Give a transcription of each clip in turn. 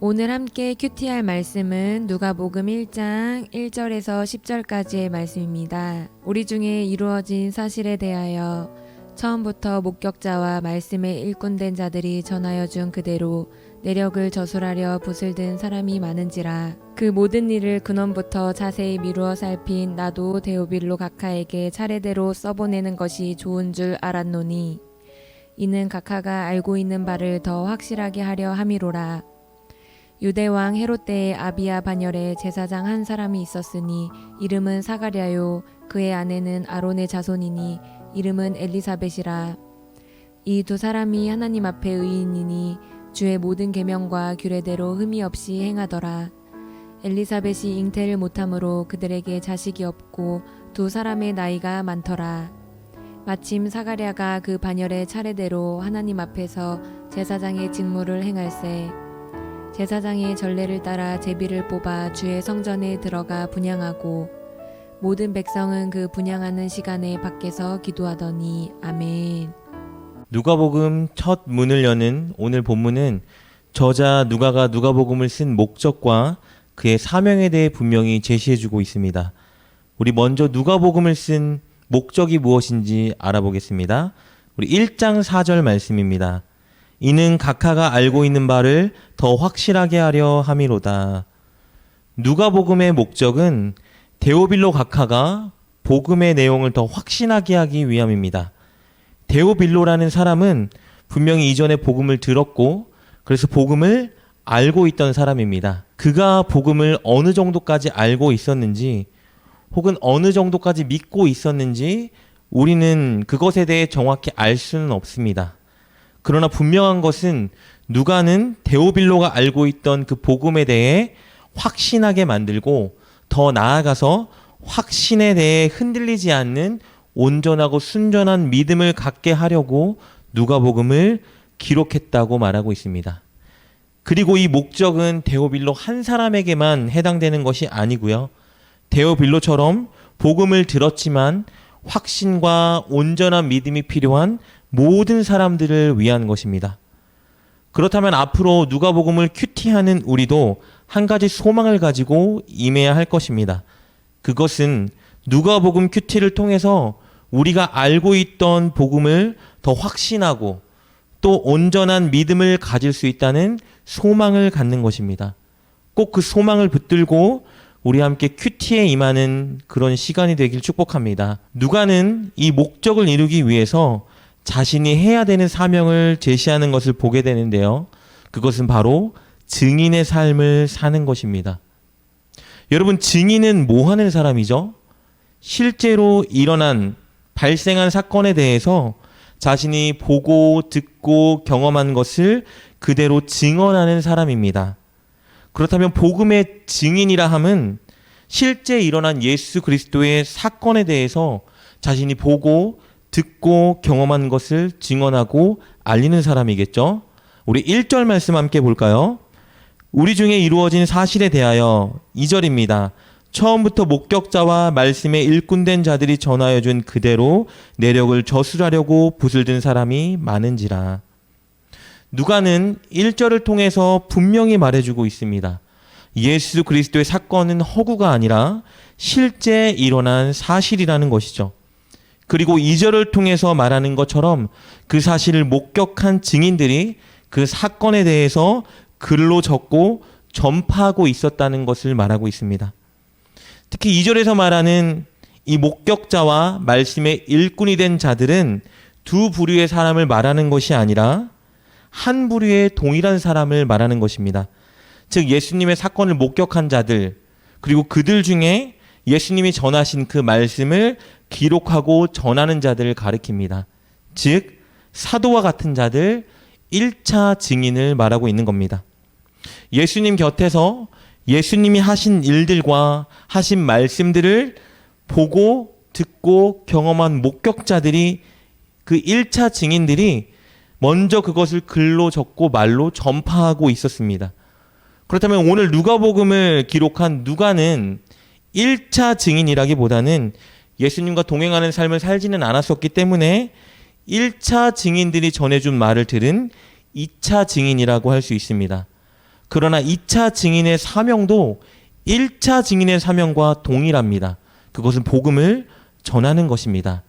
오늘 함께 큐티할 말씀은 누가복음 1장 1절에서 10절까지의 말씀입니다. 우리 중에 이루어진 사실에 대하여 처음부터 목격자와 말씀에 일꾼된 자들이 전하여 준 그대로 내력을 저술하려 붓을 든 사람이 많은지라. 그 모든 일을 근원부터 자세히 미루어 살핀 나도 데오빌로 각하에게 차례대로 써보내는 것이 좋은 줄 알았노니 이는 각하가 알고 있는 바를 더 확실하게 하려 함이로라. 유대왕 헤롯 때의 아비야 반열에 제사장 한 사람이 있었으니 이름은 사가랴요. 그의 아내는 아론의 자손이니 이름은 엘리사벳이라. 이 두 사람이 하나님 앞에 의인이니 주의 모든 계명과 규례대로 흠이 없이 행하더라. 엘리사벳이 잉태를 못함으로 그들에게 자식이 없고 두 사람의 나이가 많더라. 마침 사가랴가 그 반열의 차례대로 하나님 앞에서 제사장의 직무를 행할세. 제사장의 전례를 따라 제비를 뽑아 주의 성전에 들어가 분향하고 모든 백성은 그 분향하는 시간에 밖에서 기도하더니 아멘. 누가복음 첫 문을 여는 오늘 본문은 저자 누가가 누가복음을 쓴 목적과 그의 사명에 대해 분명히 제시해주고 있습니다. 우리 먼저 누가복음을 쓴 목적이 무엇인지 알아보겠습니다. 우리 1장 4절 말씀입니다. 이는 각하가 알고 있는 바를 더 확실하게 하려 함이로다. 누가복음의 목적은 데오빌로 각하가 복음의 내용을 더 확신하게 하기 위함입니다. 데오빌로라는 사람은 분명히 이전에 복음을 들었고 그래서 복음을 알고 있던 사람입니다. 그가 복음을 어느 정도까지 알고 있었는지 혹은 어느 정도까지 믿고 있었는지 우리는 그것에 대해 정확히 알 수는 없습니다. 그러나 분명한 것은 누가는 데오빌로가 알고 있던 그 복음에 대해 확신하게 만들고 더 나아가서 확신에 대해 흔들리지 않는 온전하고 순전한 믿음을 갖게 하려고 누가복음을 기록했다고 말하고 있습니다. 그리고 이 목적은 데오빌로 한 사람에게만 해당되는 것이 아니고요. 데오빌로처럼 복음을 들었지만 확신과 온전한 믿음이 필요한 모든 사람들을 위한 것입니다. 그렇다면 앞으로 누가복음을 큐티하는 우리도 한 가지 소망을 가지고 임해야 할 것입니다. 그것은 누가복음 큐티를 통해서 우리가 알고 있던 복음을 더 확신하고 또 온전한 믿음을 가질 수 있다는 소망을 갖는 것입니다. 꼭 그 소망을 붙들고 우리 함께 큐티에 임하는 그런 시간이 되길 축복합니다. 누가는 이 목적을 이루기 위해서 자신이 해야 되는 사명을 제시하는 것을 보게 되는데요. 그것은 바로 증인의 삶을 사는 것입니다. 여러분, 증인은 뭐 하는 사람이죠? 실제로 발생한 사건에 대해서 자신이 보고 듣고 경험한 것을 그대로 증언하는 사람입니다. 그렇다면 복음의 증인이라 함은 실제 일어난 예수 그리스도의 사건에 대해서 자신이 보고 듣고 경험한 것을 증언하고 알리는 사람이겠죠. 우리 1절 말씀 함께 볼까요? 우리 중에 이루어진 사실에 대하여 2절입니다. 처음부터 목격자와 말씀에 일꾼된 자들이 전하여 준 그대로 내력을 저술하려고 붓을 든 사람이 많은지라. 누가는 1절을 통해서 분명히 말해주고 있습니다. 예수 그리스도의 사건은 허구가 아니라 실제 일어난 사실이라는 것이죠. 그리고 2절을 통해서 말하는 것처럼 그 사실을 목격한 증인들이 그 사건에 대해서 글로 적고 전파하고 있었다는 것을 말하고 있습니다. 특히 2절에서 말하는 이 목격자와 말씀의 일꾼이 된 자들은 두 부류의 사람을 말하는 것이 아니라 한 부류의 동일한 사람을 말하는 것입니다. 즉 예수님의 사건을 목격한 자들, 그리고 그들 중에 예수님이 전하신 그 말씀을 기록하고 전하는 자들을 가리킵니다. 즉 사도와 같은 자들, 1차 증인을 말하고 있는 겁니다. 예수님 곁에서 예수님이 하신 일들과 하신 말씀들을 보고 듣고 경험한 목격자들이, 그 1차 증인들이 먼저 그것을 글로 적고 말로 전파하고 있었습니다. 그렇다면 오늘 누가복음을 기록한 누가는 1차 증인이라기보다는 예수님과 동행하는 삶을 살지는 않았었기 때문에 1차 증인들이 전해준 말을 들은 2차 증인이라고 할 수 있습니다. 그러나 2차 증인의 사명도 1차 증인의 사명과 동일합니다. 그것은 복음을 전하는 것입니다.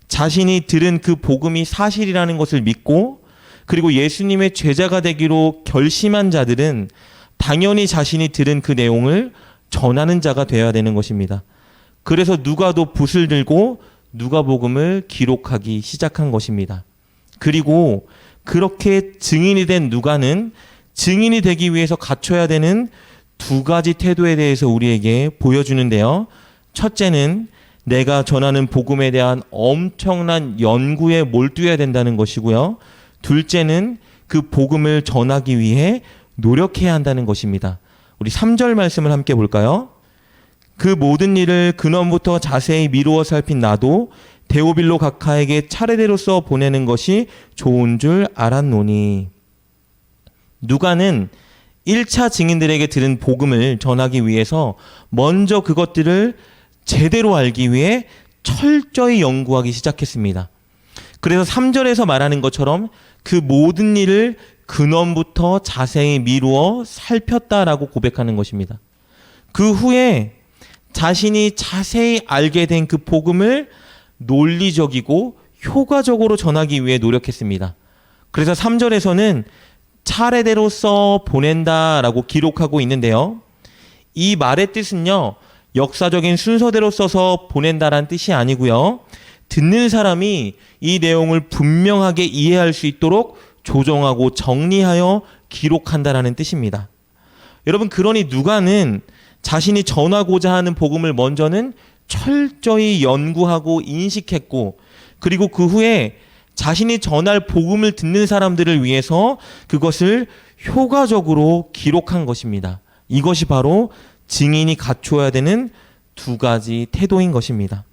자신이 들은 그 복음이 사실이라는 것을 믿고 그리고 예수님의 제자가 되기로 결심한 자들은 당연히 자신이 들은 그 내용을 전하는 자가 되어야 되는 것입니다. 그래서 누가도 붓을 들고 누가복음을 기록하기 시작한 것입니다. 그리고 그렇게 증인이 된 누가는 증인이 되기 위해서 갖춰야 되는 두 가지 태도에 대해서 우리에게 보여주는데요. 첫째는 내가 전하는 복음에 대한 엄청난 연구에 몰두해야 된다는 것이고요. 둘째는 그 복음을 전하기 위해 노력해야 한다는 것입니다. 우리 3절 말씀을 함께 볼까요? 그 모든 일을 근원부터 자세히 미루어 살핀 나도 데오빌로 각하에게 차례대로 써 보내는 것이 좋은 줄 알았노니. 누가는 1차 증인들에게 들은 복음을 전하기 위해서 먼저 그것들을 제대로 알기 위해 철저히 연구하기 시작했습니다. 그래서 3절에서 말하는 것처럼 그 모든 일을 근원부터 자세히 미루어 살폈다라고 고백하는 것입니다. 그 후에 자신이 자세히 알게 된 그 복음을 논리적이고 효과적으로 전하기 위해 노력했습니다. 그래서 3절에서는 차례대로 써 보낸다라고 기록하고 있는데요. 이 말의 뜻은요, 역사적인 순서대로 써서 보낸다라는 뜻이 아니고요. 듣는 사람이 이 내용을 분명하게 이해할 수 있도록 조정하고 정리하여 기록한다라는 뜻입니다. 여러분, 그러니 누가는 자신이 전하고자 하는 복음을 먼저는 철저히 연구하고 인식했고, 그리고 그 후에 자신이 전할 복음을 듣는 사람들을 위해서 그것을 효과적으로 기록한 것입니다. 이것이 바로 증인이 갖춰야 되는 두 가지 태도인 것입니다.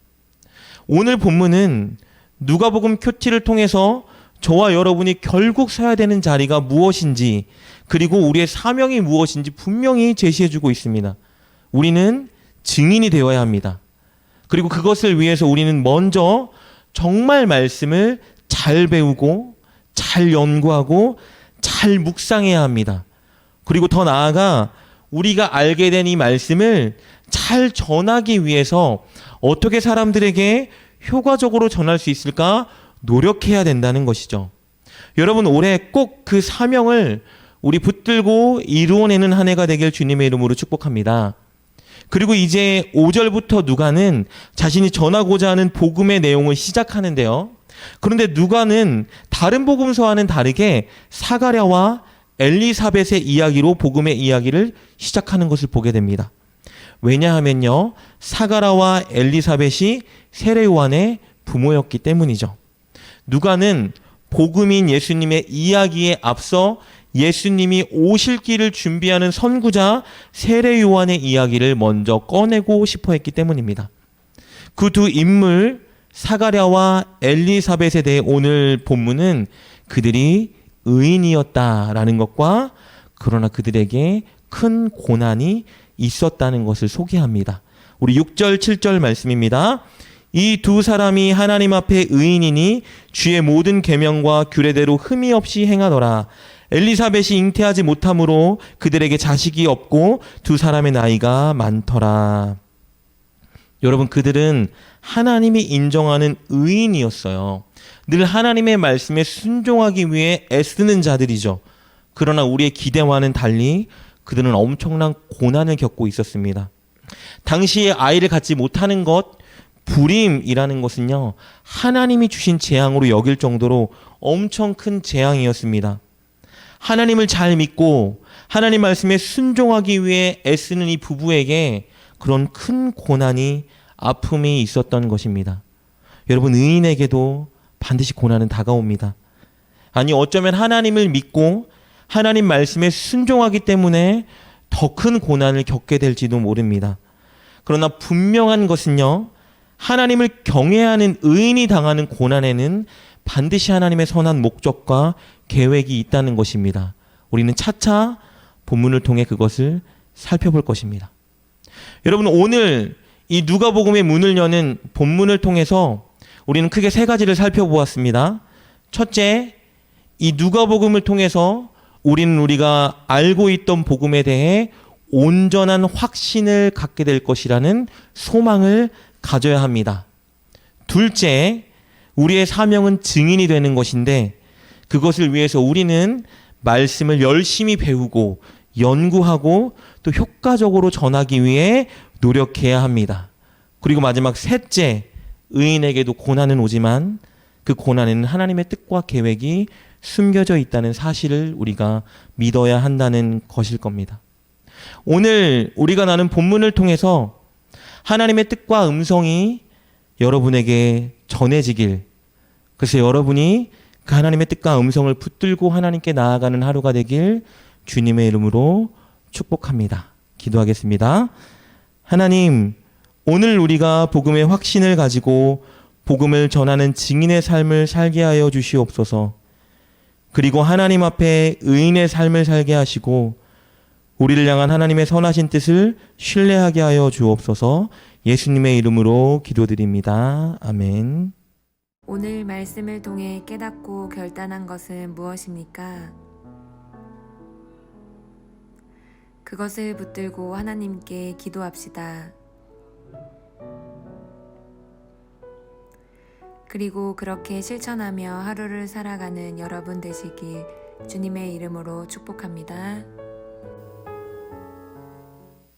오늘 본문은 누가복음 큐티를 통해서 저와 여러분이 결국 서야 되는 자리가 무엇인지, 그리고 우리의 사명이 무엇인지 분명히 제시해주고 있습니다. 우리는 증인이 되어야 합니다. 그리고 그것을 위해서 우리는 먼저 정말 말씀을 잘 배우고 잘 연구하고 잘 묵상해야 합니다. 그리고 더 나아가 우리가 알게 된 이 말씀을 잘 전하기 위해서 어떻게 사람들에게 효과적으로 전할 수 있을까 노력해야 된다는 것이죠. 여러분, 올해 꼭 그 사명을 우리 붙들고 이루어내는 한 해가 되길 주님의 이름으로 축복합니다. 그리고 이제 5절부터 누가는 자신이 전하고자 하는 복음의 내용을 시작하는데요. 그런데 누가는 다른 복음서와는 다르게 사가랴와 엘리사벳의 이야기로 복음의 이야기를 시작하는 것을 보게 됩니다. 왜냐하면요, 사가랴와 엘리사벳이 세례 요한의 부모였기 때문이죠. 누가는 복음인 예수님의 이야기에 앞서 예수님이 오실 길을 준비하는 선구자 세례 요한의 이야기를 먼저 꺼내고 싶어 했기 때문입니다. 그 두 인물 사가랴와 엘리사벳에 대해 오늘 본문은 그들이 의인이었다라는 것과 그러나 그들에게 큰 고난이 있었다는 것을 소개합니다. 우리 6절 7절 말씀입니다. 이 두 사람이 하나님 앞에 의인이니 주의 모든 계명과 규례대로 흠이 없이 행하더라. 엘리사벳이 잉태하지 못함으로 그들에게 자식이 없고 두 사람의 나이가 많더라. 여러분, 그들은 하나님이 인정하는 의인이었어요. 늘 하나님의 말씀에 순종하기 위해 애쓰는 자들이죠. 그러나 우리의 기대와는 달리 그들은 엄청난 고난을 겪고 있었습니다. 당시에 아이를 갖지 못하는 것, 불임이라는 것은요, 하나님이 주신 재앙으로 여길 정도로 엄청 큰 재앙이었습니다. 하나님을 잘 믿고 하나님 말씀에 순종하기 위해 애쓰는 이 부부에게 그런 큰 고난이, 아픔이 있었던 것입니다. 여러분, 의인에게도 반드시 고난은 다가옵니다. 아니, 어쩌면 하나님을 믿고 하나님 말씀에 순종하기 때문에 더 큰 고난을 겪게 될지도 모릅니다. 그러나 분명한 것은요, 하나님을 경외하는 의인이 당하는 고난에는 반드시 하나님의 선한 목적과 계획이 있다는 것입니다. 우리는 차차 본문을 통해 그것을 살펴볼 것입니다. 여러분, 오늘 이 누가복음의 문을 여는 본문을 통해서 우리는 크게 세 가지를 살펴보았습니다. 첫째, 이 누가복음을 통해서 우리는 우리가 알고 있던 복음에 대해 온전한 확신을 갖게 될 것이라는 소망을 가져야 합니다. 둘째, 우리의 사명은 증인이 되는 것인데 그것을 위해서 우리는 말씀을 열심히 배우고 연구하고 또 효과적으로 전하기 위해 노력해야 합니다. 그리고 마지막 셋째, 의인에게도 고난은 오지만 그 고난에는 하나님의 뜻과 계획이 숨겨져 있다는 사실을 우리가 믿어야 한다는 것일 겁니다. 오늘 우리가 나눈 본문을 통해서 하나님의 뜻과 음성이 여러분에게 전해지길, 그래서 여러분이 그 하나님의 뜻과 음성을 붙들고 하나님께 나아가는 하루가 되길 주님의 이름으로 축복합니다. 기도하겠습니다. 하나님, 오늘 우리가 복음의 확신을 가지고 복음을 전하는 증인의 삶을 살게 하여 주시옵소서. 그리고 하나님 앞에 의인의 삶을 살게 하시고 우리를 향한 하나님의 선하신 뜻을 신뢰하게 하여 주옵소서. 예수님의 이름으로 기도드립니다. 아멘. 오늘 말씀을 통해 깨닫고 결단한 것은 무엇입니까? 그것을 붙들고 하나님께 기도합시다. 그리고 그렇게 실천하며 하루를 살아가는 여러분 되시길 주님의 이름으로 축복합니다.